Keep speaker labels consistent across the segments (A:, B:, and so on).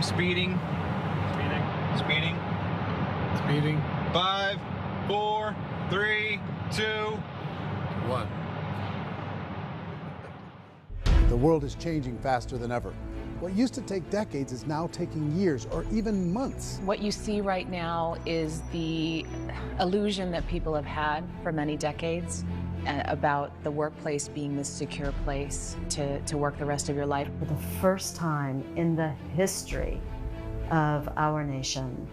A: Speeding. Speeding.
B: Speeding.
A: 5, 4, 3, 2,
B: 1.
C: The world is changing faster than ever. What used to take decades is now taking years or even months.
D: What you see right now is the illusion that people have had for many decades about the workplace being this secure place to work the rest of your life.
E: For the first time in the history of our nation,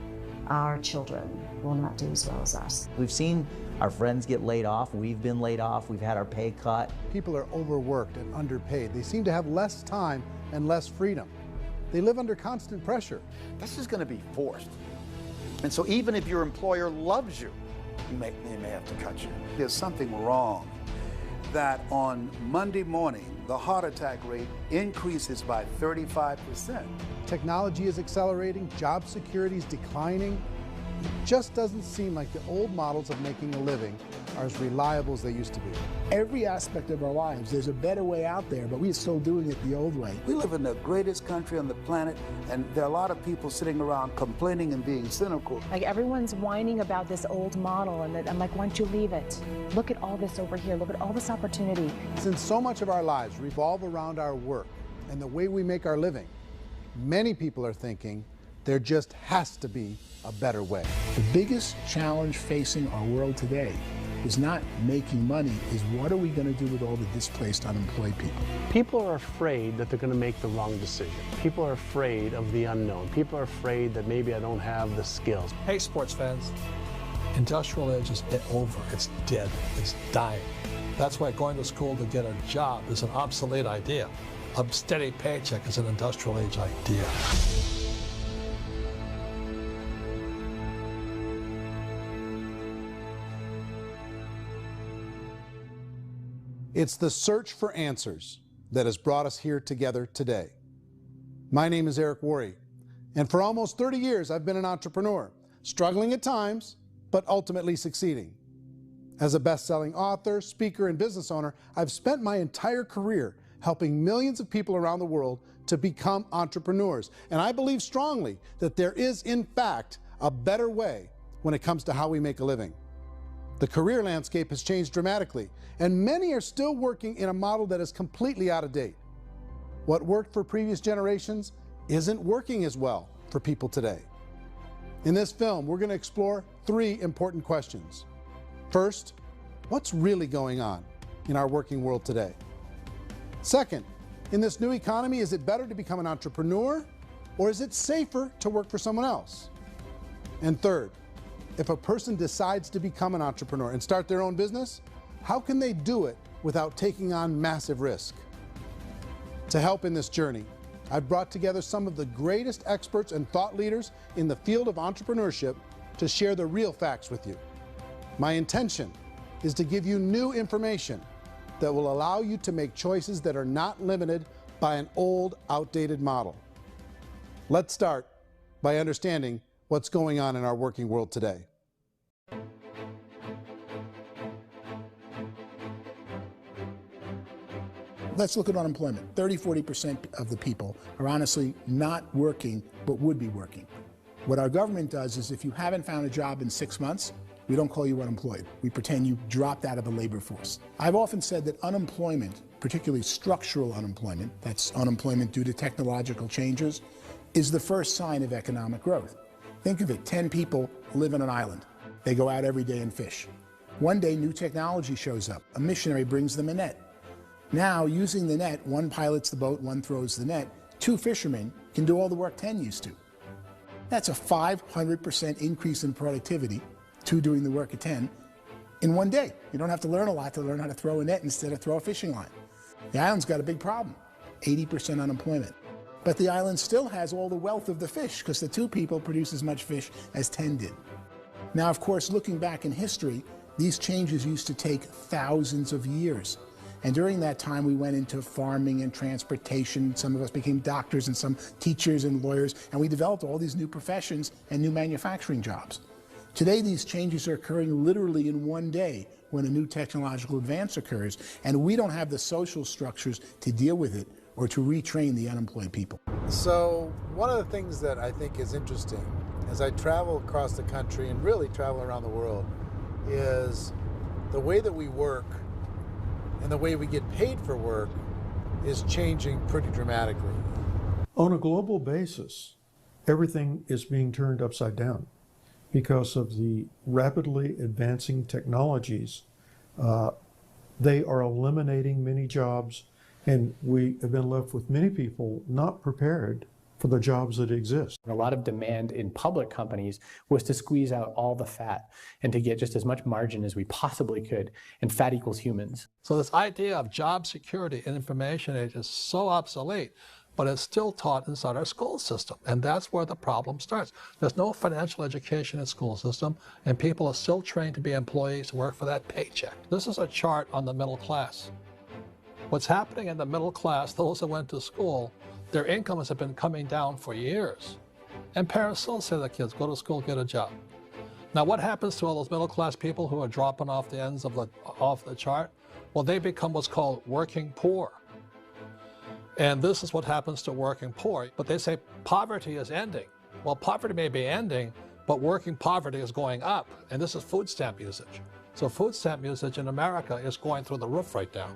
E: our children will not do as well as us.
F: We've seen our friends get laid off, we've been laid off, we've had our pay cut.
C: People are overworked and underpaid. They seem to have less time and less freedom. They live under constant pressure.
G: This is going to be forced. And so even if your employer loves you, they may have to cut you.
H: There's something wrong that on Monday morning, the heart attack rate increases by 35%.
C: Technology is accelerating, job security is declining. It just doesn't seem like the old models of making a living are as reliable as they used to be.
I: Every aspect of our lives, there's a better way out there, but we're still doing it the old way.
H: We live in the greatest country on the planet, and there are a lot of people sitting around complaining and being cynical.
D: Like everyone's whining about this old model, and I'm like, why don't you leave it? Look at all this over here. Look at all this opportunity.
C: Since so much of our lives revolve around our work and the way we make our living, many people are thinking there just has to be a better way.
I: The biggest challenge facing our world today is not making money, is what are we going to do with all the displaced, unemployed people?
J: People are afraid that they're going to make the wrong decision. People are afraid of the unknown. People are afraid that maybe I don't have the skills.
B: Hey, sports fans, industrial age is over. It's dead. It's dying. That's why going to school to get a job is an obsolete idea. A steady paycheck is an industrial age idea.
C: It's the search for answers that has brought us here together today. My name is Eric Worre, and for almost 30 years I've been an entrepreneur, struggling at times, but ultimately succeeding. As a best-selling author, speaker, and business owner, I've spent my entire career helping millions of people around the world to become entrepreneurs. And I believe strongly that there is, in fact, a better way when it comes to how we make a living. The career landscape has changed dramatically, and many are still working in a model that is completely out of date. What worked for previous generations isn't working as well for people today. In this film, we're going to explore 3 important questions. First, what's really going on in our working world today? Second, in this new economy, is it better to become an entrepreneur, or is it safer to work for someone else? And third, if a person decides to become an entrepreneur and start their own business, how can they do it without taking on massive risk? To help in this journey, I've brought together some of the greatest experts and thought leaders in the field of entrepreneurship to share the real facts with you. My intention is to give you new information that will allow you to make choices that are not limited by an old, outdated model. Let's start by understanding what's going on in our working world today.
I: Let's look at unemployment. 30–40% of the people are honestly not working, but would be working. What our government does is if you haven't found a job in 6 months, we don't call you unemployed. We pretend you dropped out of the labor force. I've often said that unemployment, particularly structural unemployment, that's unemployment due to technological changes, is the first sign of economic growth. Think of it, 10 people live on an island. They go out every day and fish. One day, new technology shows up. A missionary brings them a net. Now, using the net, one pilots the boat, one throws the net. 2 fishermen can do all the work 10 used to. That's a 500% increase in productivity, 2 doing the work of 10, in one day. You don't have to learn a lot to learn how to throw a net instead of throw a fishing line. The island's got a big problem, 80% unemployment. But the island still has all the wealth of the fish because the 2 people produce as much fish as 10 did. Now, of course, looking back in history, these changes used to take thousands of years. And during that time, we went into farming and transportation. Some of us became doctors and some teachers and lawyers, and we developed all these new professions and new manufacturing jobs. Today, these changes are occurring literally in one day when a new technological advance occurs, and we don't have the social structures to deal with it or to retrain the unemployed people.
C: So one of the things that I think is interesting as I travel across the country and really travel around the world is the way that we work and the way we get paid for work is changing pretty dramatically.
K: On a global basis, everything is being turned upside down because of the rapidly advancing technologies. They are eliminating many jobs, and we have been left with many people not prepared for the jobs that exist.
L: A lot of demand in public companies was to squeeze out all the fat and to get just as much margin as we possibly could, and fat equals humans.
B: So this idea of job security and information age is so obsolete, but it's still taught inside our school system, and that's where the problem starts. There's no financial education in the school system, and people are still trained to be employees to work for that paycheck. This is a chart on the middle class. What's happening in the middle class, those that went to school, their incomes have been coming down for years. And parents still say to their kids, go to school, get a job. Now what happens to all those middle class people who are dropping off the ends of the chart? Well, they become what's called working poor. And this is what happens to working poor. But they say poverty is ending. Well, poverty may be ending, but working poverty is going up. And this is food stamp usage. So food stamp usage in America is going through the roof right now,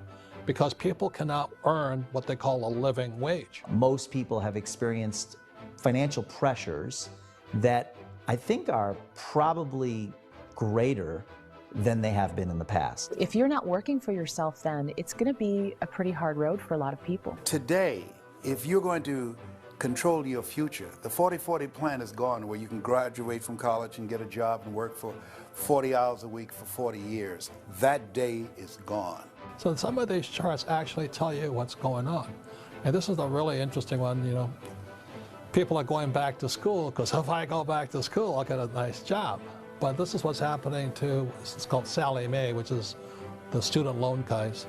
B: because people cannot earn what they call a living wage.
F: Most people have experienced financial pressures that I think are probably greater than they have been in the past.
D: If you're not working for yourself, then it's going to be a pretty hard road for a lot of people.
H: Today, if you're going to control your future, the 40-40 plan is gone, where you can graduate from college and get a job and work for 40 hours a week for 40 years. That day is gone.
B: So some of these charts actually tell you what's going on. And this is a really interesting one, you know. People are going back to school because if I go back to school, I'll get a nice job. But this is what's happening to, it's called Sallie Mae, which is the student loan guys.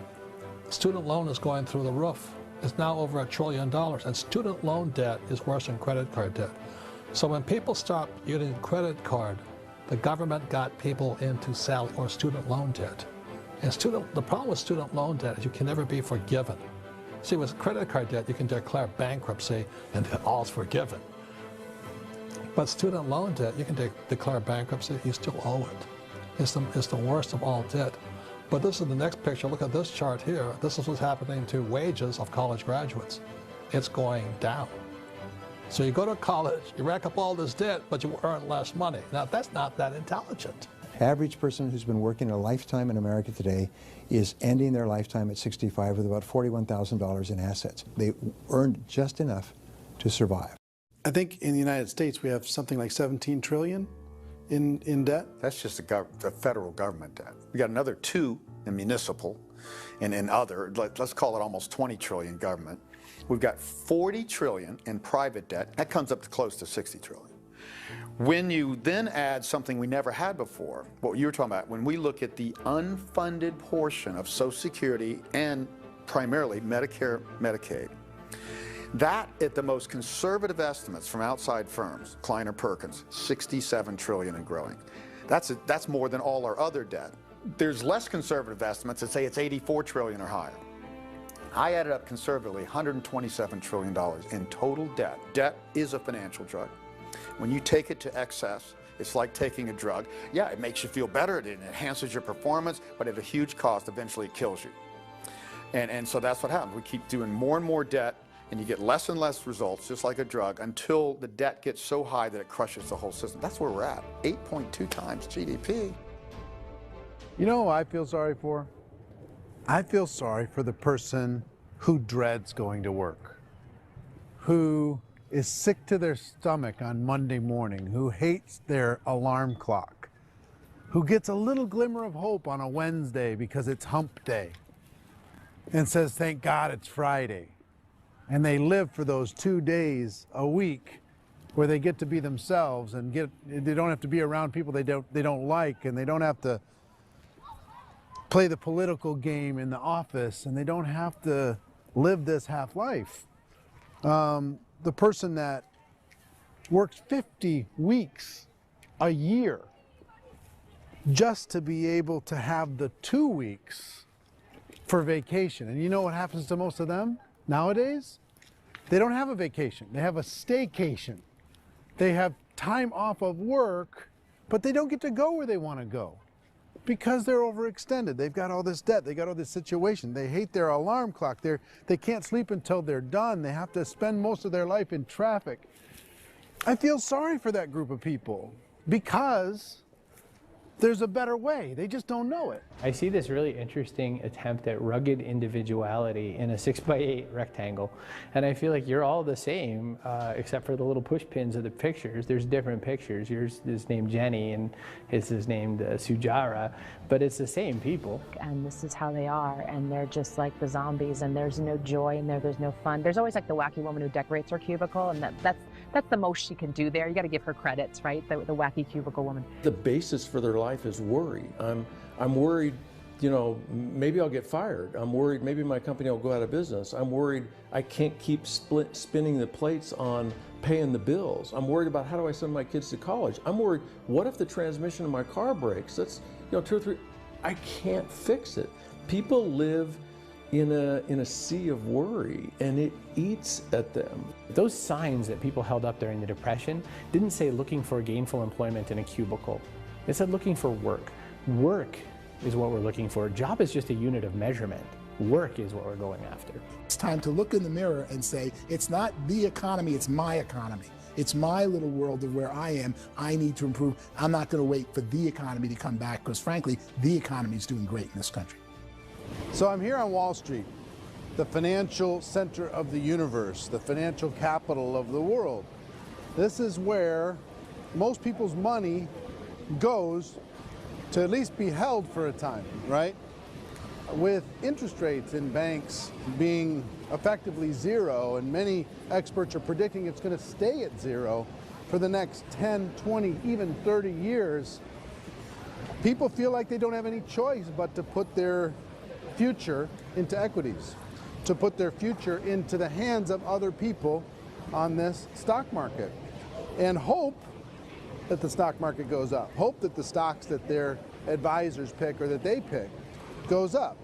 B: Student loan is going through the roof. It's now over $1 trillion, and student loan debt is worse than credit card debt. So when people stopped using credit card, the government got people into student loan debt. And the problem with student loan debt is you can never be forgiven. See, with credit card debt, you can declare bankruptcy and all's forgiven. But student loan debt, you can declare bankruptcy, you still owe it. It's the worst of all debt. But this is the next picture. Look at this chart here. This is what's happening to wages of college graduates. It's going down. So you go to college, you rack up all this debt, but you earn less money. Now, that's not that intelligent.
M: Average person who's been working a lifetime in America today is ending their lifetime at 65 with about $41,000 in assets. They earned just enough to survive.
C: I think in the United States we have something like 17 trillion in debt.
G: That's just the federal government debt. We got another 2 in municipal and in other, let's call it almost 20 trillion government. We've got 40 trillion in private debt. That comes up to close to 60 trillion. When you then add something we never had before, what you were talking about, when we look at the unfunded portion of Social Security and primarily Medicare, Medicaid, that, at the most conservative estimates from outside firms, Kleiner Perkins, 67 trillion and growing. That's more than all our other debt. There's less conservative estimates that say it's 84 trillion or higher. I added up conservatively $127 trillion in total debt. Debt is a financial drug. When you take it to excess, it's like taking a drug. Yeah, it makes you feel better, it enhances your performance, but at a huge cost, eventually it kills you. And so that's what happens. We keep doing more and more debt, and you get less and less results, just like a drug, until the debt gets so high that it crushes the whole system. That's where we're at, 8.2 times GDP.
C: You know who I feel sorry for? I feel sorry for the person who dreads going to work, who is sick to their stomach on Monday morning, who hates their alarm clock, who gets a little glimmer of hope on a Wednesday because it's hump day, and says, thank God it's Friday. And they live for those 2 days a week where they get to be themselves and they don't have to be around people they don't like, and they don't have to play the political game in the office, and they don't have to live this half life. The person that works 50 weeks a year just to be able to have the 2 weeks for vacation. And you know what happens to most of them? Nowadays, they don't have a vacation. They have a staycation. They have time off of work, but they don't get to go where they want to go because they're overextended. They've got all this debt. They got all this situation. They hate their alarm clock. They can't sleep until they're done. They have to spend most of their life in traffic. I feel sorry for that group of people because there's a better way. They just don't know it.
L: I see this really interesting attempt at rugged individuality in a 6x8 rectangle. And I feel like you're all the same, except for the little push pins of the pictures. There's different pictures. Yours is named Jenny and his is named Sujara, but it's the same people.
D: And this is how they are, and they're just like the zombies, and there's no joy in there, there's no fun. There's always like the wacky woman who decorates her cubicle, and that's the most she can do there. You got to give her credits, right? The wacky cubicle woman.
N: The basis for their life is worry. I'm worried, you know, maybe I'll get fired. I'm worried maybe my company will go out of business. I'm worried I can't keep spinning the plates on paying the bills. I'm worried about how do I send my kids to college. I'm worried, what if the transmission of my car breaks? That's, you know, 2 or 3, I can't fix it. People live in a sea of worry, and it eats at them.
L: Those signs that people held up during the Depression didn't say looking for gainful employment in a cubicle. It said looking for work. Work is what we're looking for. Job is just a unit of measurement. Work is what we're going after.
I: It's time to look in the mirror and say, it's not the economy, it's my economy. It's my little world of where I am. I need to improve. I'm not going to wait for the economy to come back because, frankly, the economy is doing great in this country.
C: So I'm here on Wall Street, the financial center of the universe, the financial capital of the world. This is where most people's money goes to at least be held for a time, right? With interest rates in banks being effectively zero, and many experts are predicting it's going to stay at zero for the next 10, 20, even 30 years, people feel like they don't have any choice but to put their future into equities, to put their future into the hands of other people on this stock market, and hope that the stock market goes up, hope that the stocks that their advisors pick or that they pick goes up.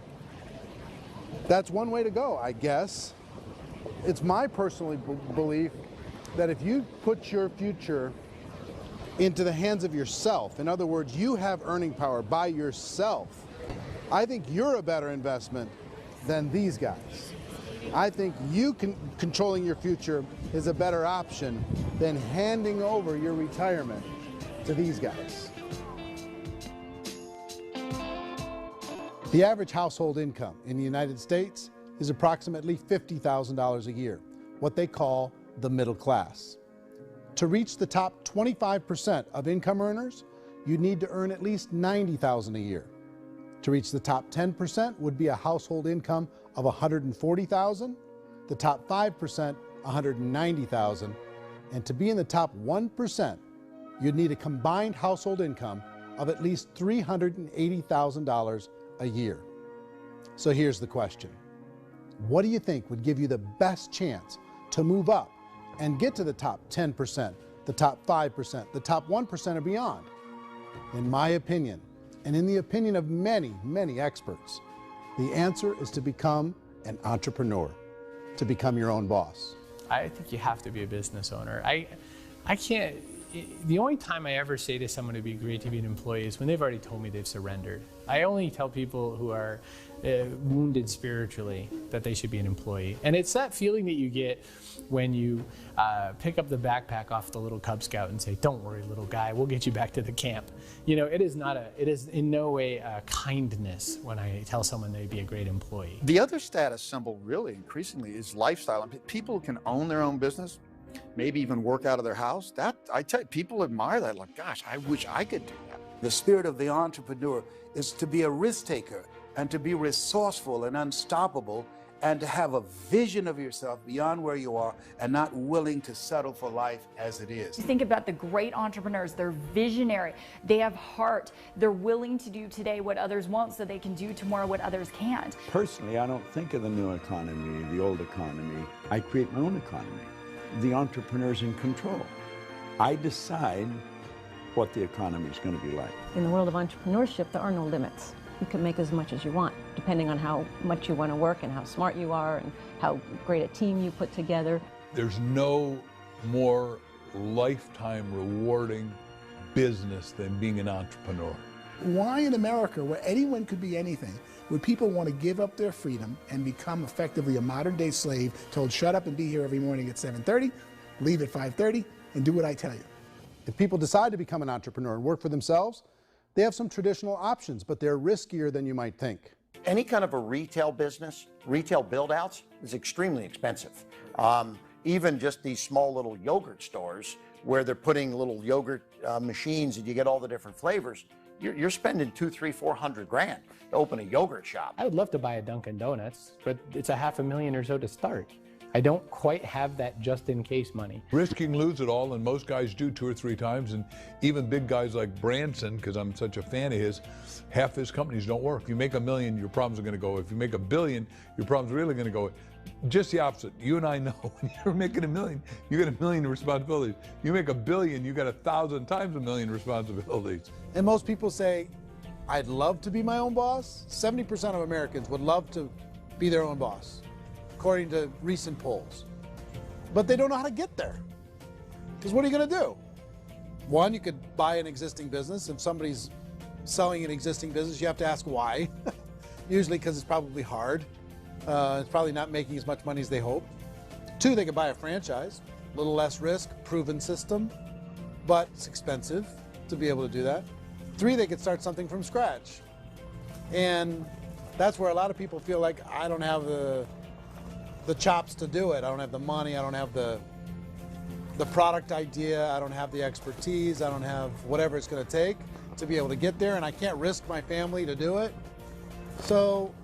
C: That's one way to go, I guess. It's my personal belief that if you put your future into the hands of yourself, in other words, you have earning power by yourself, I think you're a better investment than these guys. I think you controlling your future is a better option than handing over your retirement to these guys. The average household income in the United States is approximately $50,000 a year, what they call the middle class. To reach the top 25% of income earners, you'd need to earn at least $90,000 a year. To reach the top 10% would be a household income of $140,000, the top 5%, $190,000, and to be in the top 1%, you'd need a combined household income of at least $380,000 a year. So here's the question. What do you think would give you the best chance to move up and get to the top 10%, the top 5%, the top 1% or beyond? In my opinion, and in the opinion of many, many experts, the answer is to become an entrepreneur, to become your own boss.
L: I think you have to be a business owner. I can't, the only time I ever say to someone it'd be great to be an employee is when they've already told me they've surrendered. I only tell people who are wounded spiritually that they should be an employee. And it's that feeling that you get when you pick up the backpack off the little Cub Scout and say, "Don't worry, little guy, we'll get you back to the camp." You know, it is in no way a kindness when I tell someone they'd be a great employee.
G: The other status symbol really increasingly is lifestyle. And people can own their own business, maybe even work out of their house. That, I tell you, people admire that, like, gosh, I wish I could do that.
H: The spirit of the entrepreneur is to be a risk taker and to be resourceful and unstoppable and to have a vision of yourself beyond where you are and not willing to settle for life as it is.
O: You think about the great entrepreneurs, they're visionary, they have heart, they're willing to do today what others won't so they can do tomorrow what others can't.
P: Personally, I don't think of the new economy, the old economy. I create my own economy. The entrepreneur's in control. I decide what the economy is going to be like.
Q: In the world of entrepreneurship, there are no limits. you can make as much as you want, depending on how much you want to work and how smart you are and how great a team you put together.
R: There's no more lifetime rewarding business than being an entrepreneur.
I: Why in America, where anyone could be anything, would people want to give up their freedom and become effectively a modern-day slave, told shut up and be here every morning at 7:30, leave at 5:30, and do what I tell you?
C: If people decide to become an entrepreneur and work for themselves, they have some traditional options, but they're riskier than you might think.
S: Any kind of a retail business, retail build-outs, is extremely expensive. Even just these small little yogurt stores where they're putting little yogurt machines and you get all the different flavors, you're spending $200,000, $300,000, $400,000 to open a yogurt shop.
L: I would love to buy a Dunkin' Donuts, but it's a $500,000 or so to start. I don't quite have that just-in-case money.
R: Risking lose it all, and most guys do 2 or 3 times, and even big guys like Branson, because I'm such a fan of his, half his companies don't work. If you make $1 million, your problems are going to go. If you make $1 billion, your problems are really going to go. Just the opposite. You and I know when you're making $1 million, you get $1 million responsibilities. You make $1 billion, you got 1,000 times $1 million responsibilities.
C: And most people say, I'd love to be my own boss. 70% of Americans would love to be their own boss, according to recent polls. But they don't know how to get there. Because what are you going to do? One, you could buy an existing business. If somebody's selling an existing business, you have to ask why. Usually because it's probably hard. It's probably not making as much money as they hope. 2, they could buy a franchise, a little less risk, proven system, but it's expensive to be able to do that. 3, they could start something from scratch. And that's where a lot of people feel like, I don't have the chops to do it. I don't have the money. I don't have the product idea. I don't have the expertise. I don't have whatever it's going to take to be able to get there, and I can't risk my family to do it. So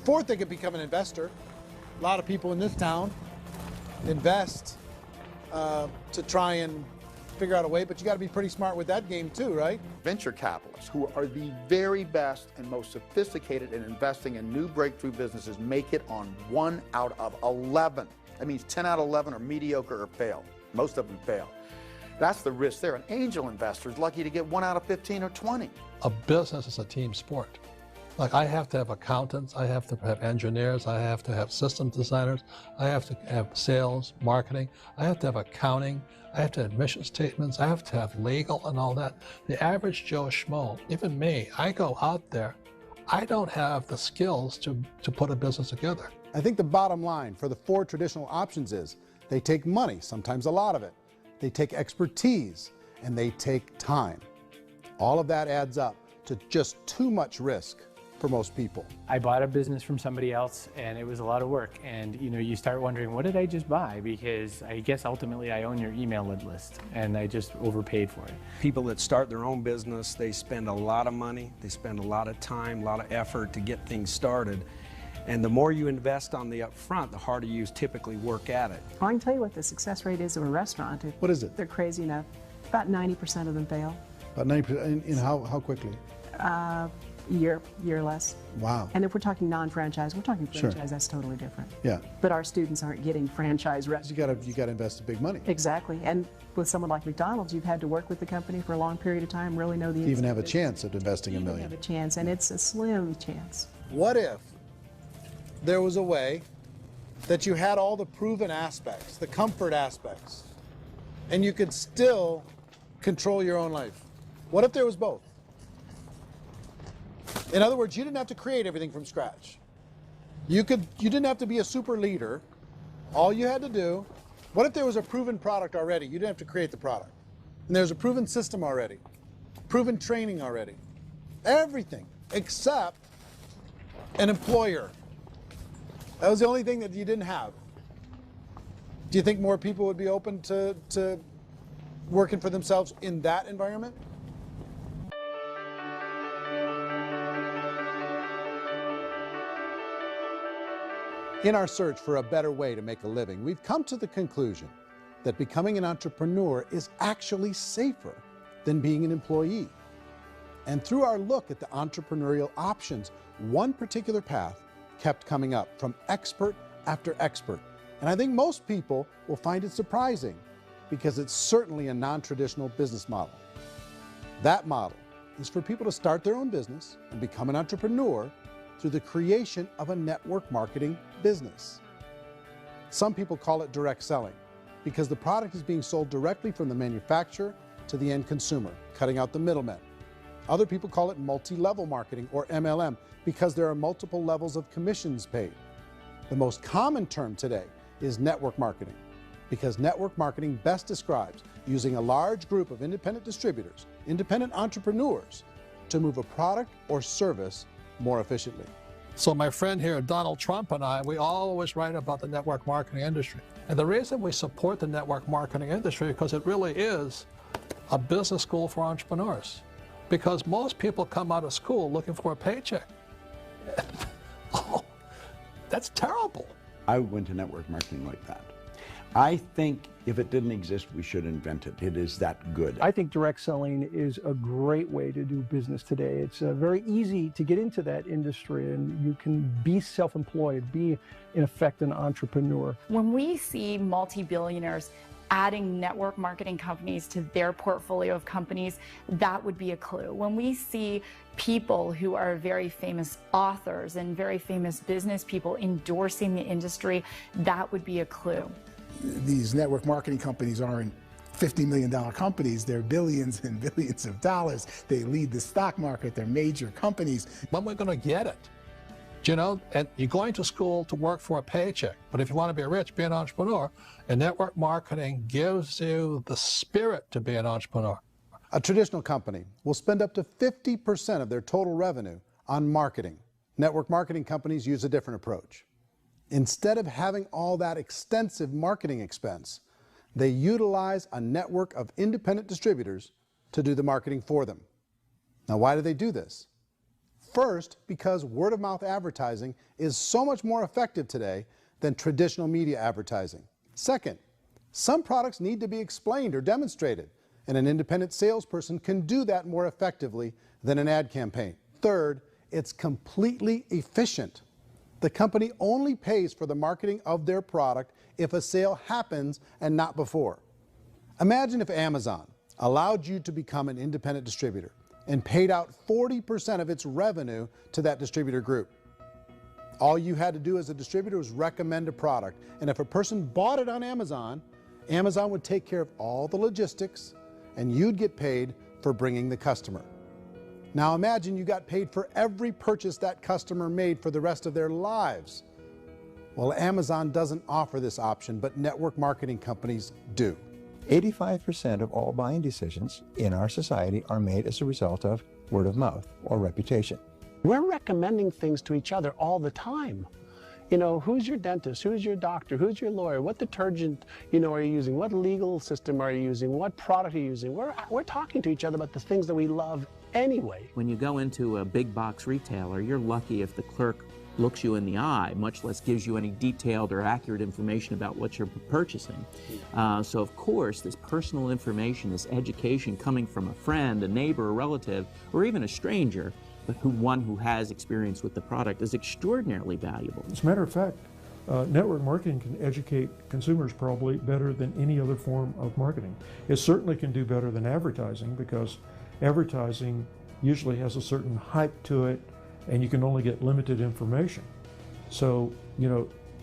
C: 4th, they could become an investor. A lot of people in this town invest to try and figure out a way, but you got to be pretty smart with that game too, right?
G: Venture capitalists, who are the very best and most sophisticated in investing in new breakthrough businesses, make it on 1 out of 11. That means 10 out of 11 are mediocre or fail. Most of them fail. That's the risk there. An angel investor is lucky to get 1 out of 15 or 20.
B: A business is a team sport. Like, I have to have accountants, I have to have engineers, I have to have system designers, I have to have sales, marketing, I have to have accounting, I have to have mission statements, I have to have legal and all that. The average Joe Schmo, even me, I go out there, I don't have the skills to put a business together.
C: I think the bottom line for the 4 traditional options is they take money, sometimes a lot of it. They take expertise, and they take time. All of that adds up to just too much risk for most people.
L: I bought a business from somebody else, and it was a lot of work. And you start wondering, what did I just buy? Because I guess ultimately I own your email list, and I just overpaid for it.
T: People that start their own business, they spend a lot of money, they spend a lot of time, a lot of effort to get things started. And the more you invest on the upfront, the harder you typically work at it.
U: I can tell you what the success rate is of a restaurant.
C: What is it?
U: They're crazy enough. About 90% of them fail.
C: About 90%, in how quickly?
U: Year or less.
C: Wow.
U: And if we're talking non-franchise, we're talking franchise,
C: Sure.
U: That's totally different.
C: Yeah.
U: But our students aren't getting franchise restaurants.
C: You got to invest big money.
U: Exactly. And with someone like McDonald's, you've had to work with the company for a long period of time, really know the
C: To even have a chance at investing $1 million.
U: have a chance, and it's a slim chance.
C: What if there was a way that you had all the proven aspects, the comfort aspects, and you could still control your own life? What if there was both? In other words, you didn't have to create everything from scratch. You didn't have to be a super leader. All you had to do, what if there was a proven product already? You didn't have to create the product. And there's a proven system already, proven training already. Everything except an employer. That was the only thing that you didn't have. Do you think more people would be open to working for themselves in that environment? In our search for a better way to make a living, we've come to the conclusion that becoming an entrepreneur is actually safer than being an employee. And through our look at the entrepreneurial options, one particular path kept coming up from expert after expert. And I think most people will find it surprising because it's certainly a non-traditional business model. That model is for people to start their own business and become an entrepreneur through the creation of a network marketing business. Some people call it direct selling because the product is being sold directly from the manufacturer to the end consumer, cutting out the middlemen. Other people call it multi-level marketing, or MLM, because there are multiple levels of commissions paid. The most common term today is network marketing, because network marketing best describes using a large group of independent distributors, independent entrepreneurs, to move a product or service more efficiently.
B: So my friend here, Donald Trump, and I, we always write about the network marketing industry. And the reason we support the network marketing industry is because it really is a business school for entrepreneurs. Because most people come out of school looking for a paycheck. Oh, that's terrible.
P: I went to network marketing like that. I think if it didn't exist, we should invent it. It is that good.
A: I think direct selling is a great way to do business today. It's very easy to get into that industry, and you can be self-employed, be, in effect, an entrepreneur.
O: When we see multi-billionaires adding network marketing companies to their portfolio of companies, that would be a clue. When we see people who are very famous authors and very famous business people endorsing the industry, that would be a clue.
I: These network marketing companies aren't $50 million companies. They're billions and billions of dollars. They lead the stock market. They're major companies.
B: When we're going to get it? You know, and you're going to school to work for a paycheck, but if you want to be rich, be an entrepreneur, and network marketing gives you the spirit to be an entrepreneur.
C: A traditional company will spend up to 50% of their total revenue on marketing. Network marketing companies use a different approach. Instead of having all that extensive marketing expense, they utilize a network of independent distributors to do the marketing for them. Now, why do they do this? First, because word-of-mouth advertising is so much more effective today than traditional media advertising. Second, some products need to be explained or demonstrated, and an independent salesperson can do that more effectively than an ad campaign. Third, it's completely efficient. The company only pays for the marketing of their product if a sale happens and not before. Imagine if Amazon allowed you to become an independent distributor and paid out 40% of its revenue to that distributor group. All you had to do as a distributor was recommend a product, and if a person bought it on Amazon, Amazon would take care of all the logistics, and you'd get paid for bringing the customer. Now imagine you got paid for every purchase that customer made for the rest of their lives. Well, Amazon doesn't offer this option, but network marketing companies do.
M: 85% of all buying decisions in our society are made as a result of word of mouth or reputation.
J: We're recommending things to each other all the time. You know, who's your dentist? Who's your doctor? Who's your lawyer? What detergent, are you using? What legal system are you using? What product are you using? We're talking to each other about the things that we love anyway.
V: When you go into a big box retailer, you're lucky if the clerk looks you in the eye, much less gives you any detailed or accurate information about what you're purchasing. So of course, this personal information, this education coming from a friend, a neighbor, a relative, or even a stranger, but one who has experience with the product is extraordinarily valuable.
K: As a matter of fact, network marketing can educate consumers probably better than any other form of marketing. It certainly can do better than advertising, because advertising usually has a certain hype to it, and you can only get limited information. So,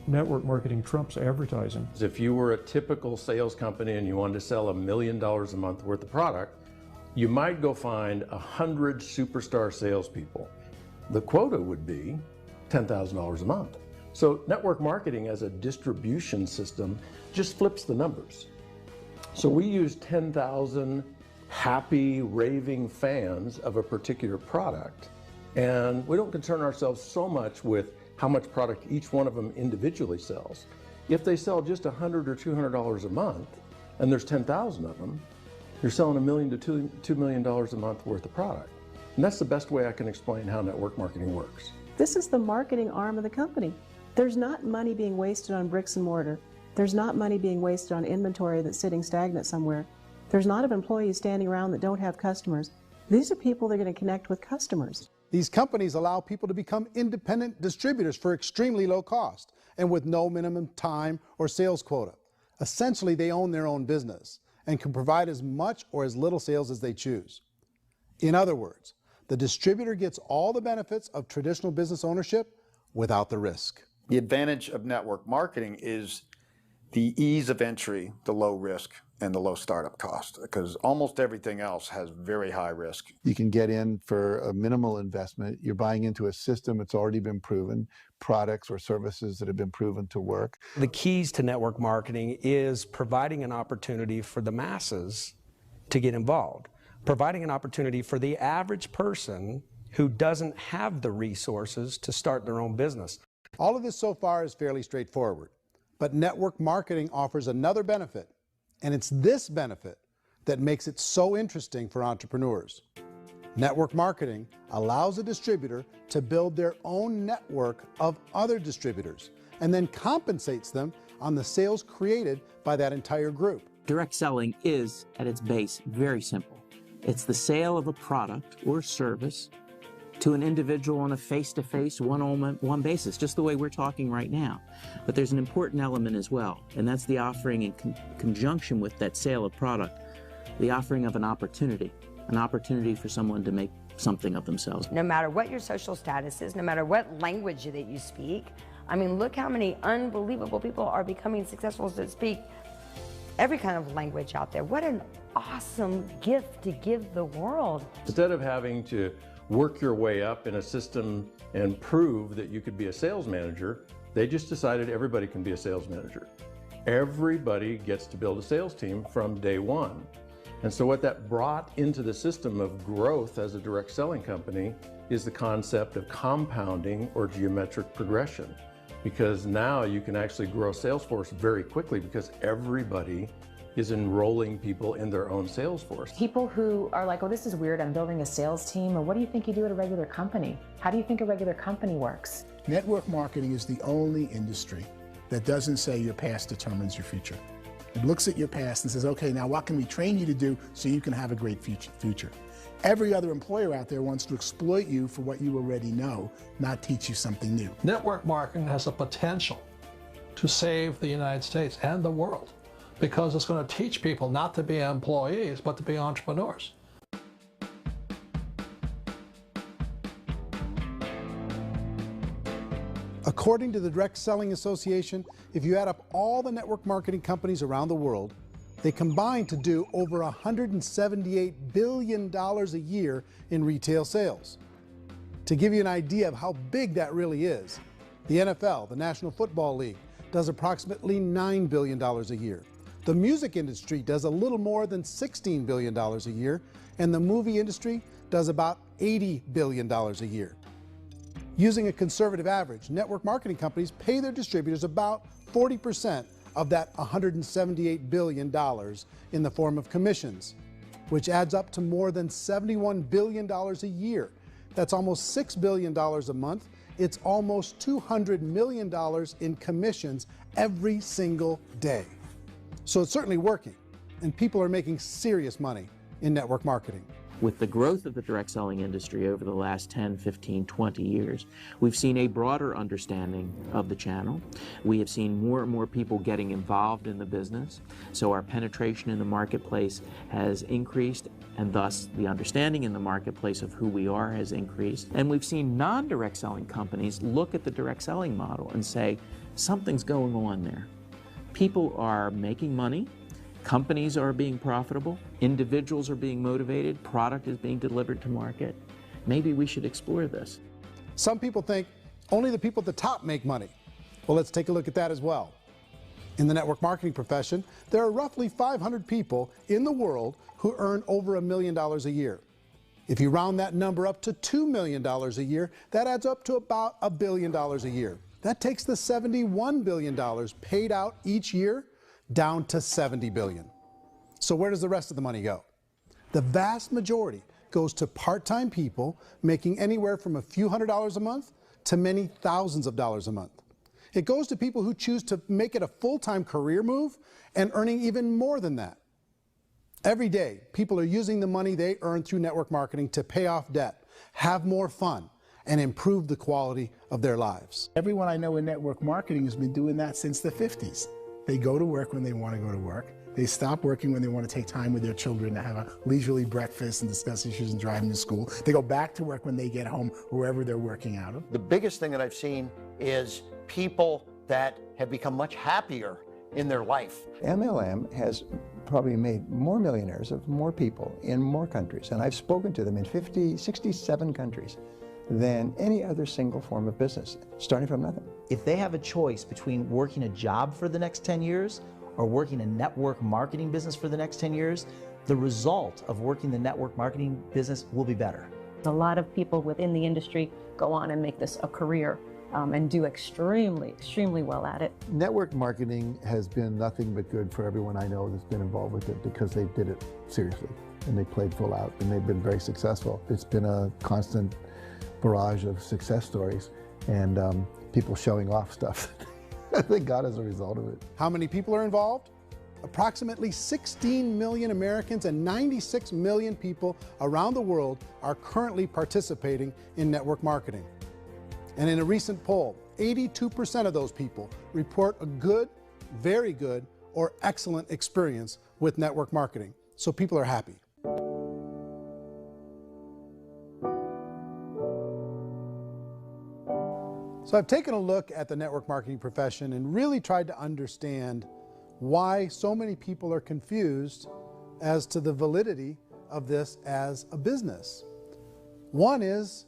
K: network marketing trumps advertising.
N: If you were a typical sales company and you wanted to sell $1 million a month worth of product, you might go find 100 superstar salespeople. The quota would be $10,000 a month. So network marketing as a distribution system just flips the numbers. So we use 10,000 happy, raving fans of a particular product, and we don't concern ourselves so much with how much product each one of them individually sells. If they sell just $100 or $200 a month, and there's 10,000 of them, you're selling $1 million to $2 million a month worth of product. And that's the best way I can explain how network marketing works.
U: This is the marketing arm of the company. There's not money being wasted on bricks and mortar. There's not money being wasted on inventory that's sitting stagnant somewhere. There's not of employees standing around that don't have customers. These are people that are going to connect with customers.
C: These companies allow people to become independent distributors for extremely low cost and with no minimum time or sales quota. Essentially, they own their own business and can provide as much or as little sales as they choose. In other words, the distributor gets all the benefits of traditional business ownership without the risk.
G: The advantage of network marketing is the ease of entry, the low risk, and the low startup cost, because almost everything else has very high risk.
P: You can get in for a minimal investment. You're buying into a system that's already been proven, products or services that have been proven to work.
T: The keys to network marketing is providing an opportunity for the masses to get involved, providing an opportunity for the average person who doesn't have the resources to start their own business.
C: All of this so far is fairly straightforward, but network marketing offers another benefit, and it's this benefit that makes it so interesting for entrepreneurs. Network marketing allows a distributor to build their own network of other distributors and then compensates them on the sales created by that entire group.
V: Direct selling is, at its base, very simple. It's the sale of a product or service to an individual on a face-to-face, one-on-one basis, just the way we're talking right now. But there's an important element as well, and that's the offering in conjunction with that sale of product, the offering of an opportunity for someone to make something of themselves.
E: No matter what your social status is, no matter what language that you speak, I mean, look how many unbelievable people are becoming successful that speak every kind of language out there. What an awesome gift to give the world.
N: Instead of having to work your way up in a system and prove that you could be a sales manager, they just decided everybody can be a sales manager. Everybody gets to build a sales team from day one. And so what that brought into the system of growth as a direct selling company is the concept of compounding or geometric progression. Because now you can actually grow a sales force very quickly because everybody is enrolling people in their own sales force.
D: People who are like, oh, this is weird, I'm building a sales team, or what do you think you do at a regular company? How do you think a regular company works?
I: Network marketing is the only industry that doesn't say your past determines your future. It looks at your past and says, okay, now what can we train you to do so you can have a great future? Every other employer out there wants to exploit you for what you already know, not teach you something new.
B: Network marketing has the potential to save the United States and the world, because it's going to teach people not to be employees, but to be entrepreneurs.
C: According to the Direct Selling Association, if you add up all the network marketing companies around the world, they combine to do over $178 billion a year in retail sales. To give you an idea of how big that really is, the NFL, the National Football League, does approximately $9 billion a year. The music industry does a little more than $16 billion a year, and the movie industry does about $80 billion a year. Using a conservative average, network marketing companies pay their distributors about 40% of that $178 billion in the form of commissions, which adds up to more than $71 billion a year. That's almost $6 billion a month. It's almost $200 million in commissions every single day. So it's certainly working, and people are making serious money in network marketing.
V: With the growth of the direct selling industry over the last 10, 15, 20 years, we've seen a broader understanding of the channel. We have seen more and more people getting involved in the business, so our penetration in the marketplace has increased, and thus the understanding in the marketplace of who we are has increased. And we've seen non-direct selling companies look at the direct selling model and say, something's going on there. People are making money. Companies are being profitable, individuals are being motivated, product is being delivered to market. Maybe we should explore this.
C: Some people think only the people at the top make money. Well, let's take a look at that as well. In the network marketing profession, there are roughly 500 people in the world who earn over $1 million a year. If you round that number up to $2 million a year, that adds up to about $1 billion a year. That takes the $71 billion paid out each year down to $70 billion. So where does the rest of the money go? The vast majority goes to part-time people making anywhere from a few $100s a month to many thousands of dollars a month. It goes to people who choose to make it a full-time career move and earning even more than that. Every day, people are using the money they earn through network marketing to pay off debt, have more fun, and improve the quality of their lives.
I: Everyone I know in network marketing has been doing that since the 50s. They go to work when they want to go to work. They stop working when they want to take time with their children to have a leisurely breakfast and discuss issues and driving to school. They go back to work when they get home, wherever they're working out of.
S: The biggest thing that I've seen is people that have become much happier in their life.
M: MLM has probably made more millionaires of more people in more countries, and I've spoken to them in 67 countries, than any other single form of business, starting from nothing.
F: If they have a choice between working a job for the next 10 years or working a network marketing business for the next 10 years, the result of working the network marketing business will be better.
Q: A lot of people within the industry go on and make this a career and do extremely well at it.
H: Network marketing has been nothing but good for everyone I know that's been involved with it because they did it seriously and they played full out and they've been very successful. It's been a constant barrage of success stories and people showing off stuff that they got as a result of it.
C: How many people are involved? Approximately 16 million Americans and 96 million people around the world are currently participating in network marketing. And in a recent poll, 82% of those people report a good, very good, or excellent experience with network marketing. So people are happy. So I've taken a look at the network marketing profession and really tried to understand why so many people are confused as to the validity of this as a business. One is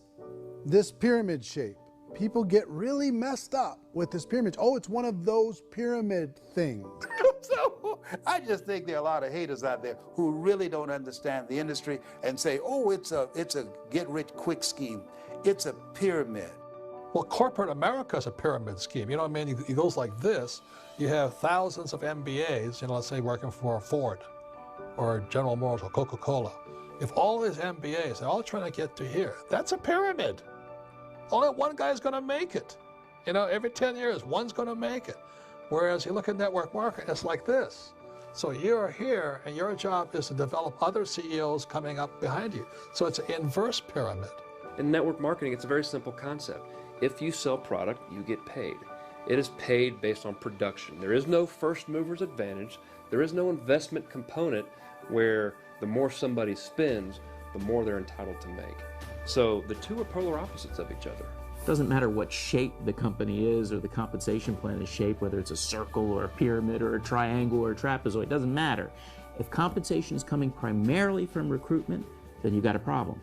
C: this pyramid shape. People get really messed up with this pyramid. Oh, it's one of those pyramid things.
W: So I just think there are a lot of haters out there who really don't understand the industry and say, oh, it's a get-rich-quick scheme. It's a pyramid.
B: Well, corporate America is a pyramid scheme. You know what I mean? It goes like this. You have thousands of MBAs, you know, let's say working for Ford or General Motors or Coca-Cola. If all these MBAs, they're all trying to get to here, that's a pyramid. Only one guy's going to make it. You know, every 10 years, one's going to make it. Whereas you look at network marketing, it's like this. So you're here, and your job is to develop other CEOs coming up behind you. So it's an inverse pyramid.
X: In network marketing, it's a very simple concept. If you sell product, you get paid. It is paid based on production. There is no first mover's advantage. There is no investment component where the more somebody spends, the more they're entitled to make. So the two are polar opposites of each other.
V: It doesn't matter what shape the company is or the compensation plan is shaped, whether it's a circle or a pyramid or a triangle or a trapezoid, it doesn't matter. If compensation is coming primarily from recruitment, then you've got a problem.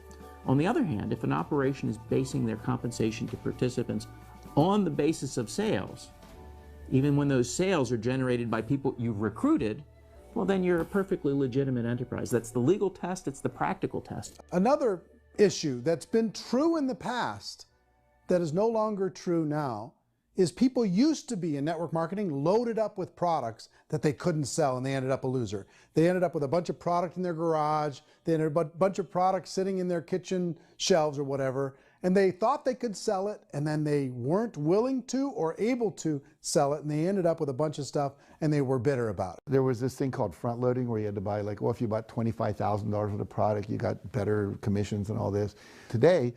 V: On the other hand, if an operation is basing their compensation to participants on the basis of sales, even when those sales are generated by people you've recruited, well, then you're a perfectly legitimate enterprise. That's the legal test, it's the practical test.
C: Another issue that's been true in the past that is no longer true now is people used to be in network marketing loaded up with products that they couldn't sell and they ended up a loser. They ended up with a bunch of product in their garage, they ended up with a bunch of products sitting in their kitchen shelves or whatever, and they thought they could sell it and then they weren't willing to or able to sell it and they ended up with a bunch of stuff and they were bitter about it.
H: There was this thing called front loading where you had to buy like, well, if you bought $25,000 worth of product, you got better commissions and all this. Today,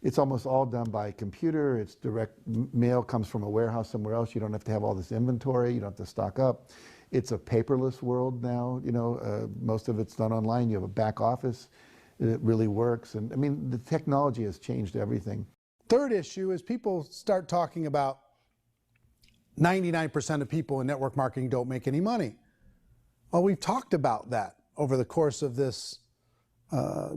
H: it's almost all done by computer. It's direct mail comes from a warehouse somewhere else. You don't have to have all this inventory. You don't have to stock up. It's a paperless world now. You know, most of it's done online. You have a back office. It really works. And I mean, the technology has changed everything.
C: Third issue is people start talking about 99% of people in network marketing don't make any money. Well, we've talked about that over the course of this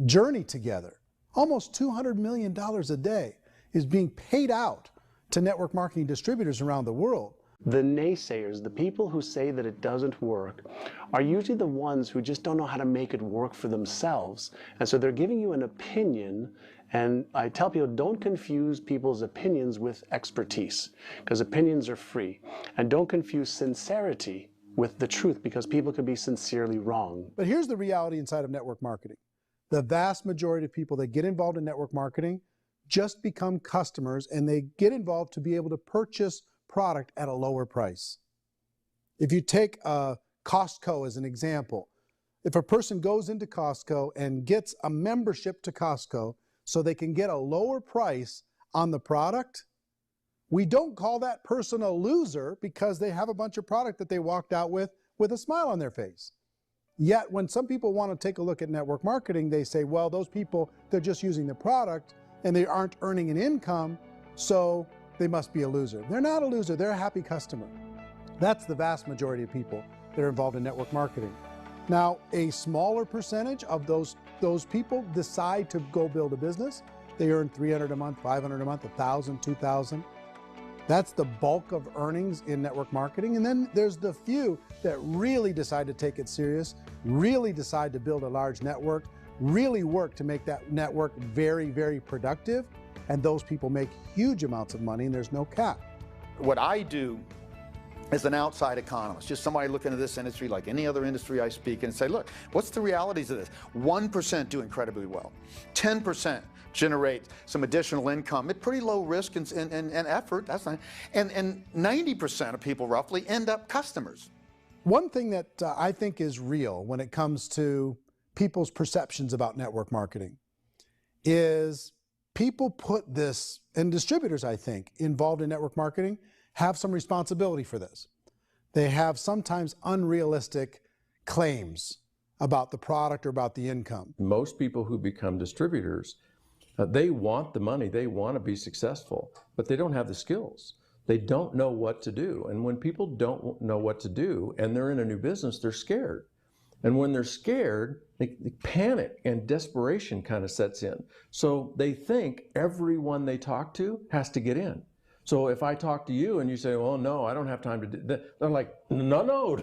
C: journey together. Almost $200 million a day is being paid out to network marketing distributors around the world.
J: The naysayers, the people who say that it doesn't work, are usually the ones who just don't know how to make it work for themselves. And so they're giving you an opinion, and I tell people, don't confuse people's opinions with expertise, because opinions are free. And don't confuse sincerity with the truth, because people can be sincerely wrong.
C: But here's the reality inside of network marketing. The vast majority of people that get involved in network marketing just become customers and they get involved to be able to purchase product at a lower price. If you take Costco as an example, if a person goes into Costco and gets a membership to Costco so they can get a lower price on the product, we don't call that person a loser because they have a bunch of product that they walked out with with a smile on their face. Yet when some people want to take a look at network marketing, they say, well, those people, they're just using the product and they aren't earning an income, so they must be a loser. They're not a loser, they're a happy customer. That's the vast majority of people that are involved in network marketing. Now, a smaller percentage of those people decide to go build a business. They earn $300 a month, $500 a month, $1,000, $2,000. That's the bulk of earnings in network marketing. And then there's the few that really decide to take it serious, really decide to build a large network, really work to make that network very, very productive. And those people make huge amounts of money and there's no cap.
G: What I do as an outside economist, just somebody looking at this industry like any other industry I speak and say, look, what's the realities of this? 1% do incredibly well. 10% generate some additional income at pretty low risk and effort. That's not, and 90% of people roughly end up customers.
C: One thing that I think is real when it comes to people's perceptions about network marketing is people put this, and distributors, I think, involved in network marketing have some responsibility for this. They have sometimes unrealistic claims about the product or about the income.
N: Most people who become distributors, they want the money, they want to be successful, but they don't have the skills. They don't know what to do. And when people don't know what to do and they're in a new business, they're scared. And when they're scared, they panic and desperation kind of sets in. So they think everyone they talk to has to get in. So if I talk to you and you say, well, no, I don't have time to do that, they're like, no,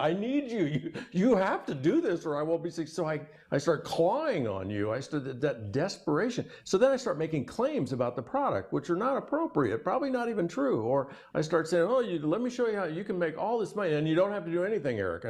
N: I need you. You have to do this or I won't be successful. So I start clawing on you. I start that desperation. So then I start making claims about the product, which are not appropriate, probably not even true. Or I start saying, oh, let me show you how you can make all this money and you don't have to do anything, Eric.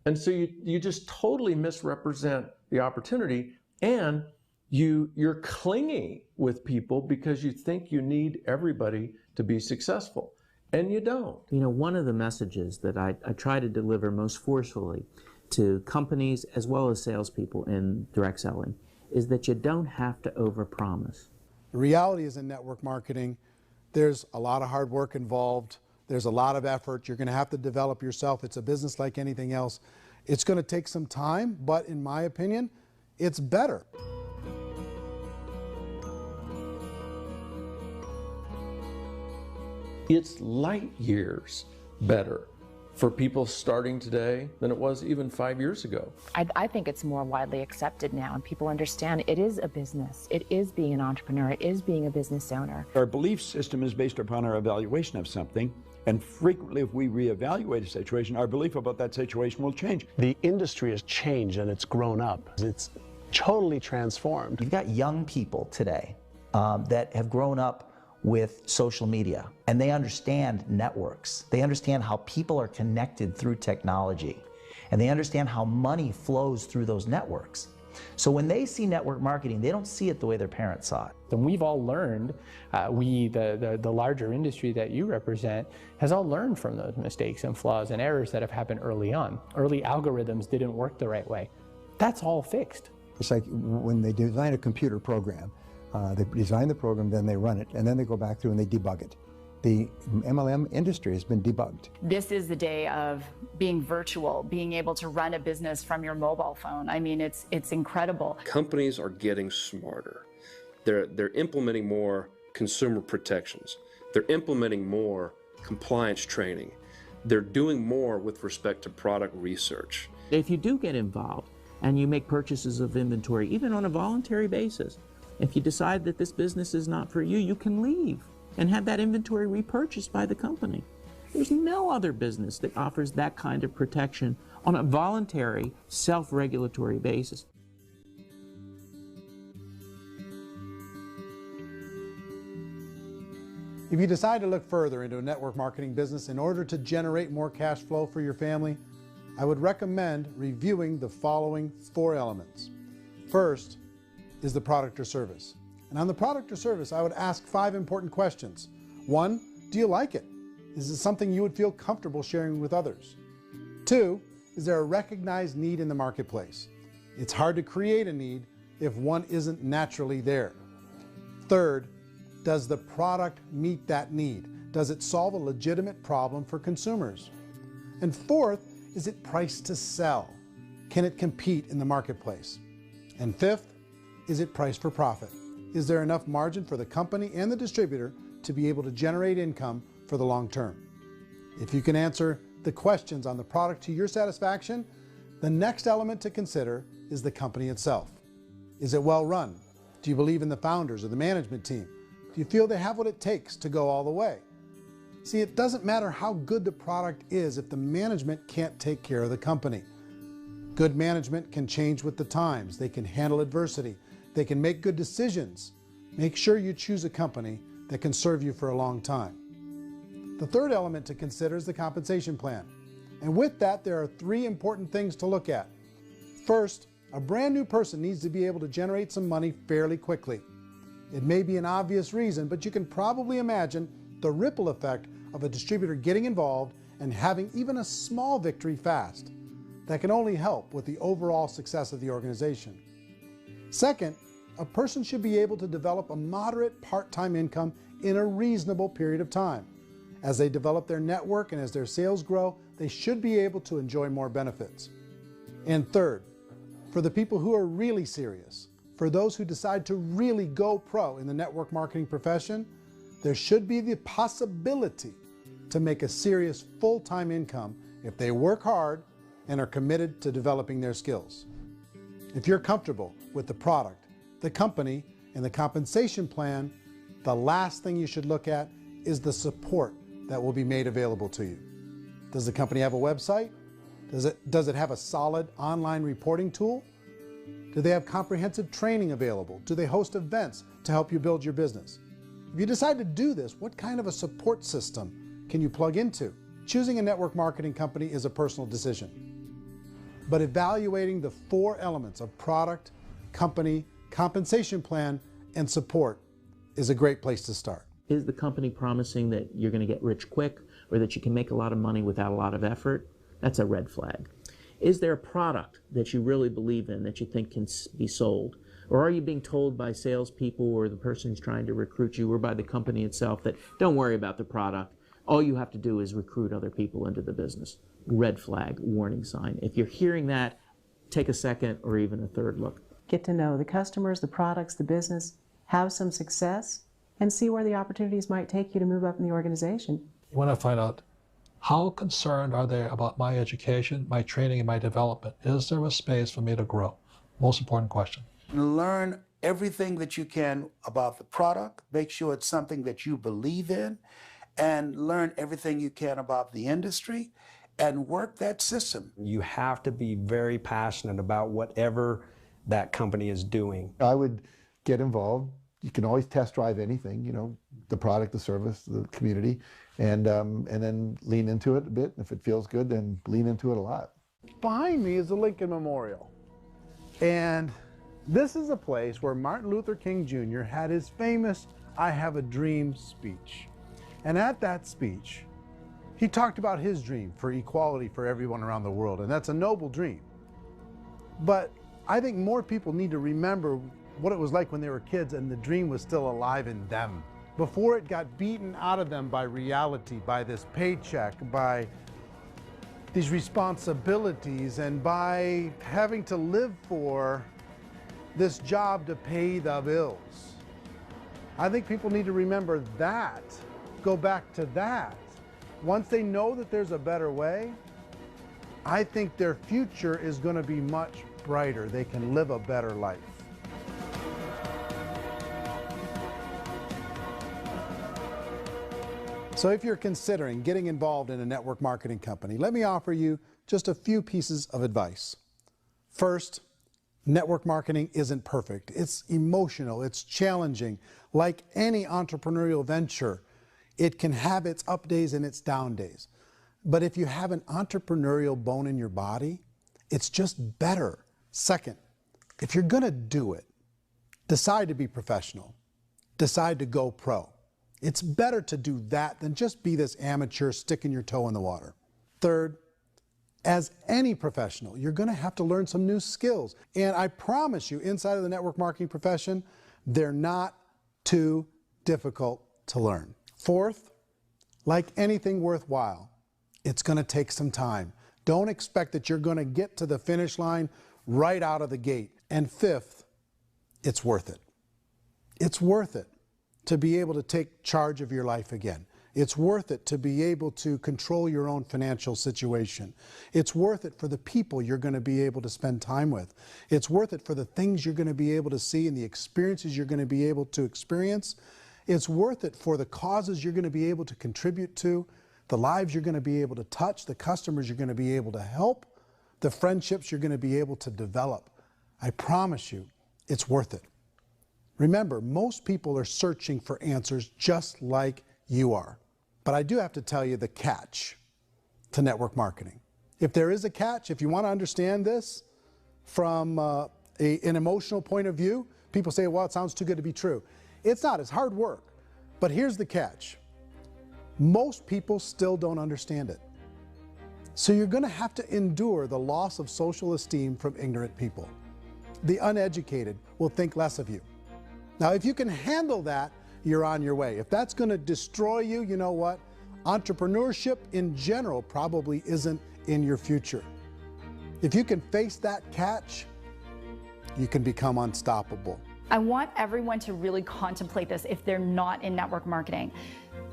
N: And so you just totally misrepresent the opportunity, and you're clingy with people because you think you need everybody to be successful, and you don't.
V: You know, one of the messages that I try to deliver most forcefully to companies as well as salespeople in direct selling is that you don't have to overpromise.
C: The reality is in network marketing, there's a lot of hard work involved. There's a lot of effort. You're going to have to develop yourself. It's a business like anything else. It's going to take some time, but in my opinion, it's better.
N: It's light years better for people starting today than it was even 5 years ago.
D: I think it's more widely accepted now, and people understand it is a business. It is being an entrepreneur. It is being a business owner.
P: Our belief system is based upon our evaluation of something, and frequently if we reevaluate a situation, our belief about that situation will change.
J: The industry has changed and it's grown up. It's totally transformed.
F: You've got young people today that have grown up with social media, and they understand networks. They understand how people are connected through technology, and they understand how money flows through those networks. So when they see network marketing, they don't see it the way their parents saw it.
A: And we've all learned, the larger industry that you represent, has all learned from those mistakes and flaws and errors that have happened early on. Early algorithms didn't work the right way. That's all fixed.
M: It's like when they design a computer program, they design the program, then they run it, and then they go back through and they debug it. The MLM industry has been debugged.
L: This is the day of being virtual, being able to run a business from your mobile phone. I mean, it's incredible.
X: Companies are getting smarter. They're implementing more consumer protections. They're implementing more compliance training. They're doing more with respect to product research.
V: If you do get involved and you make purchases of inventory, even on a voluntary basis, if you decide that this business is not for you, you can leave and have that inventory repurchased by the company. There's no other business that offers that kind of protection on a voluntary, self-regulatory basis.
C: If you decide to look further into a network marketing business in order to generate more cash flow for your family, I would recommend reviewing the following 4 elements. First is the product or service. And on the product or service, I would ask 5 important questions. 1, do you like it? Is it something you would feel comfortable sharing with others? 2, is there a recognized need in the marketplace? It's hard to create a need if one isn't naturally there. 3rd, does the product meet that need? Does it solve a legitimate problem for consumers? And 4th, is it priced to sell? Can it compete in the marketplace? And fifth, is it priced for profit? Is there enough margin for the company and the distributor to be able to generate income for the long term? If you can answer the questions on the product to your satisfaction, the next element to consider is the company itself. Is it well run? Do you believe in the founders or the management team? Do you feel they have what it takes to go all the way? See, it doesn't matter how good the product is if the management can't take care of the company. Good management can change with the times. They can handle adversity. They can make good decisions. Make sure you choose a company that can serve you for a long time. The third element to consider is the compensation plan. And with that, there are three important things to look at. First, a brand new person needs to be able to generate some money fairly quickly. It may be an obvious reason, but you can probably imagine the ripple effect of a distributor getting involved and having even a small victory fast. That can only help with the overall success of the organization. Second, a person should be able to develop a moderate part-time income in a reasonable period of time. As they develop their network and as their sales grow, they should be able to enjoy more benefits. And third, for the people who are really serious, for those who decide to really go pro in the network marketing profession, there should be the possibility to make a serious full-time income if they work hard and are committed to developing their skills. If you're comfortable with the product, the company, and the compensation plan, the last thing you should look at is the support that will be made available to you. Does the company have a website? Does it have a solid online reporting tool? Do they have comprehensive training available? Do they host events to help you build your business? If you decide to do this, what kind of a support system can you plug into? Choosing a network marketing company is a personal decision. But evaluating the four elements of product, company, compensation plan, and support is a great place to start.
V: Is the company promising that you're going to get rich quick or that you can make a lot of money without a lot of effort? That's a red flag. Is there a product that you really believe in that you think can be sold? Or are you being told by salespeople or the person who's trying to recruit you or by the company itself that don't worry about the product, all you have to do is recruit other people into the business? Red flag, warning sign. If you're hearing that, take a second or even a third look.
K: Get to know the customers, the products, the business, have some success, and see where the opportunities might take you to move up in the organization.
B: You want to find out how concerned are they about my education, my training, and my development? Is there a space for me to grow? Most important question.
W: Learn everything that you can about the product. Make sure it's something that you believe in, and learn everything you can about the industry and work that system.
T: You have to be very passionate about whatever that company is doing.
H: I would get involved. You can always test drive anything, you know, the product, the service, the community, and then lean into it a bit. If it feels good, then lean into it a lot.
C: Behind me is the Lincoln Memorial. And this is a place where Martin Luther King Jr. had his famous "I Have a Dream" speech. And at that speech, he talked about his dream for equality for everyone around the world, and that's a noble dream. But I think more people need to remember what it was like when they were kids and the dream was still alive in them, before it got beaten out of them by reality, by this paycheck, by these responsibilities, and by having to live for this job to pay the bills. I think people need to remember that, go back to that. Once they know that there's a better way, I think their future is going to be much brighter. They can live a better life. So if you're considering getting involved in a network marketing company, let me offer you just a few pieces of advice. First, network marketing isn't perfect. It's emotional, it's challenging. Like any entrepreneurial venture, it can have its up days and its down days. But if you have an entrepreneurial bone in your body, it's just better. Second, if you're gonna do it, decide to be professional. Decide to go pro. It's better to do that than just be this amateur sticking your toe in the water. Third, as any professional, you're gonna have to learn some new skills. And I promise you, inside of the network marketing profession, they're not too difficult to learn. Fourth, like anything worthwhile, it's gonna take some time. Don't expect that you're going to get to the finish line right out of the gate. And fifth, it's worth it. It's worth it to be able to take charge of your life again. It's worth it to be able to control your own financial situation. It's worth it for the people you're going to be able to spend time with. It's worth it for the things you're going to be able to see and the experiences you're going to be able to experience. It's worth it for the causes you're going to be able to contribute to, the lives you're going to be able to touch, the customers you're going to be able to help, the friendships you're going to be able to develop. I promise you, it's worth it. Remember, most people are searching for answers just like you are. But I do have to tell you the catch to network marketing. If there is a catch, if you want to understand this from an emotional point of view, people say, well, it sounds too good to be true. It's not, it's hard work. But here's the catch. Most people still don't understand it. So you're going to have to endure the loss of social esteem from ignorant people. The uneducated will think less of you. Now, if you can handle that, you're on your way. If that's going to destroy you, you know what? Entrepreneurship in general probably isn't in your future. If you can face that catch, you can become unstoppable.
L: I want everyone to really contemplate this if they're not in network marketing.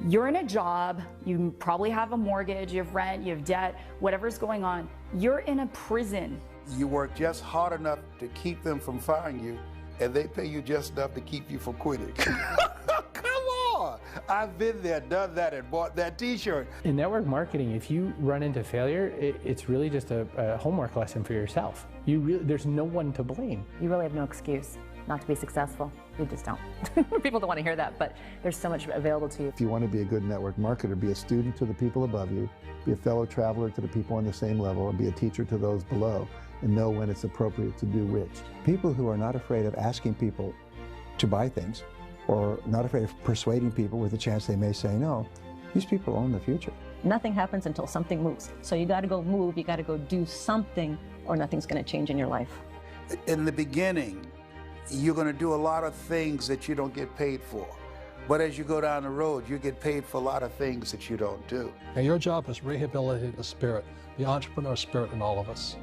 L: You're in a job, you probably have a mortgage, you have rent, you have debt, whatever's going on. You're in a prison.
W: You work just hard enough to keep them from firing you, and they pay you just enough to keep you from quitting. Come on! I've been there, done that, and bought that t-shirt.
A: In network marketing, if you run into failure, it's really just a homework lesson for yourself. There's no one to blame.
D: You really have no excuse not to be successful. You just don't. People don't want to hear that, but there's so much available to you.
H: If you want to be a good network marketer, be a student to the people above you, be a fellow traveler to the people on the same level, and be a teacher to those below, and know when it's appropriate to do which.
M: People who are not afraid of asking people to buy things, or not afraid of persuading people with a chance they may say no, these people own the future.
Q: Nothing happens until something moves. So you got to go move, you got to go do something, or nothing's going to change in your life.
W: In the beginning, you're going to do a lot of things that you don't get paid for. But as you go down the road, you get paid for a lot of things that you don't do.
B: And your job is to rehabilitate the spirit, the entrepreneur spirit in all of us.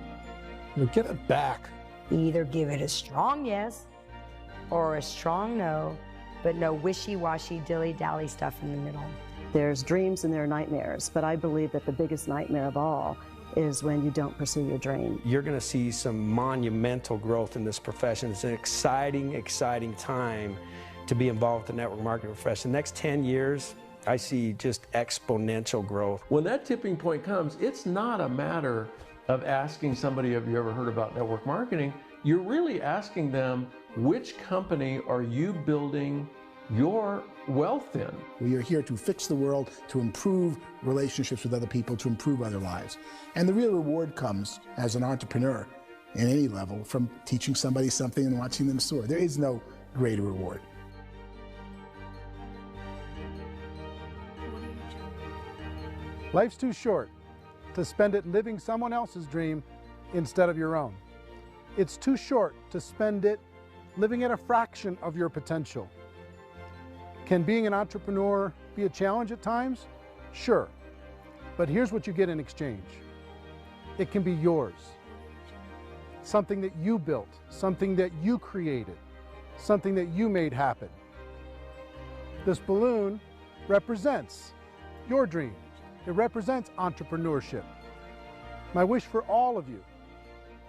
B: You get it back.
E: Either give it a strong yes or a strong no, but no wishy-washy, dilly-dally stuff in the middle.
K: There's dreams and there are nightmares, but I believe that the biggest nightmare of all is when you don't pursue your dream.
T: You're going to see some monumental growth in this profession. It's an exciting, exciting time to be involved with the network marketing profession. The next 10 years, I see just exponential growth.
N: When that tipping point comes, it's not a matter of asking somebody, have you ever heard about network marketing? You're really asking them, which company are you building your wealth in?
I: We are here to fix the world, to improve relationships with other people, to improve other lives. And the real reward comes as an entrepreneur in any level from teaching somebody something and watching them soar. There is no greater reward.
C: Life's too short to spend it living someone else's dream instead of your own. It's too short to spend it living at a fraction of your potential. Can being an entrepreneur be a challenge at times? Sure. But here's what you get in exchange. It can be yours. Something that you built, something that you created, something that you made happen. This balloon represents your dream. It represents entrepreneurship. My wish for all of you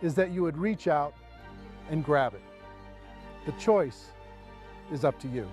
C: is that you would reach out and grab it. The choice is up to you.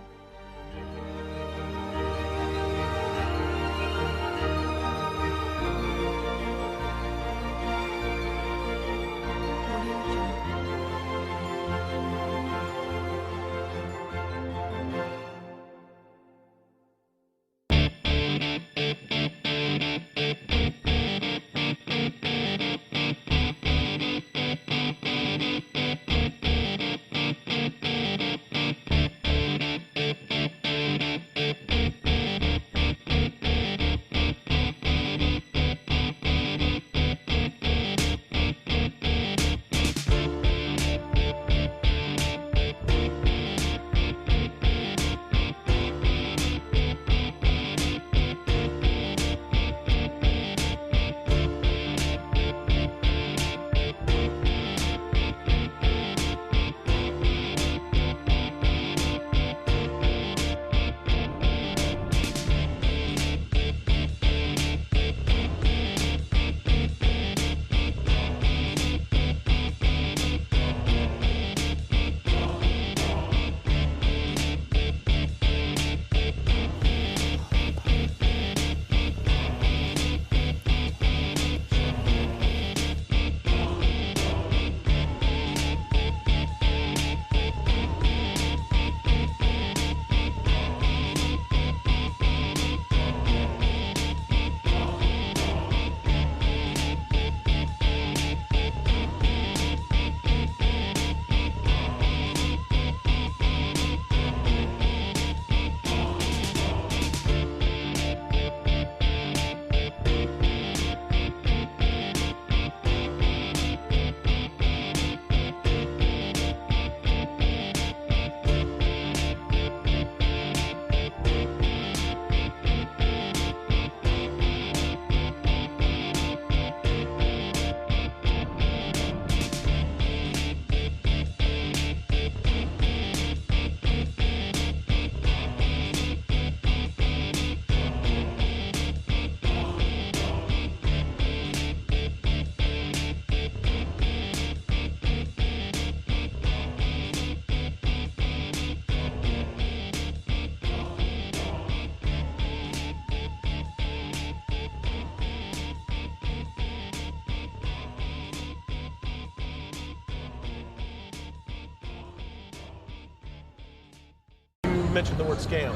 B: mention the word scam?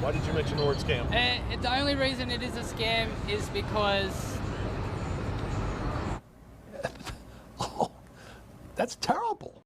B: Why did you mention the word scam?
O: The only reason it is a scam is because...
B: Oh, that's terrible.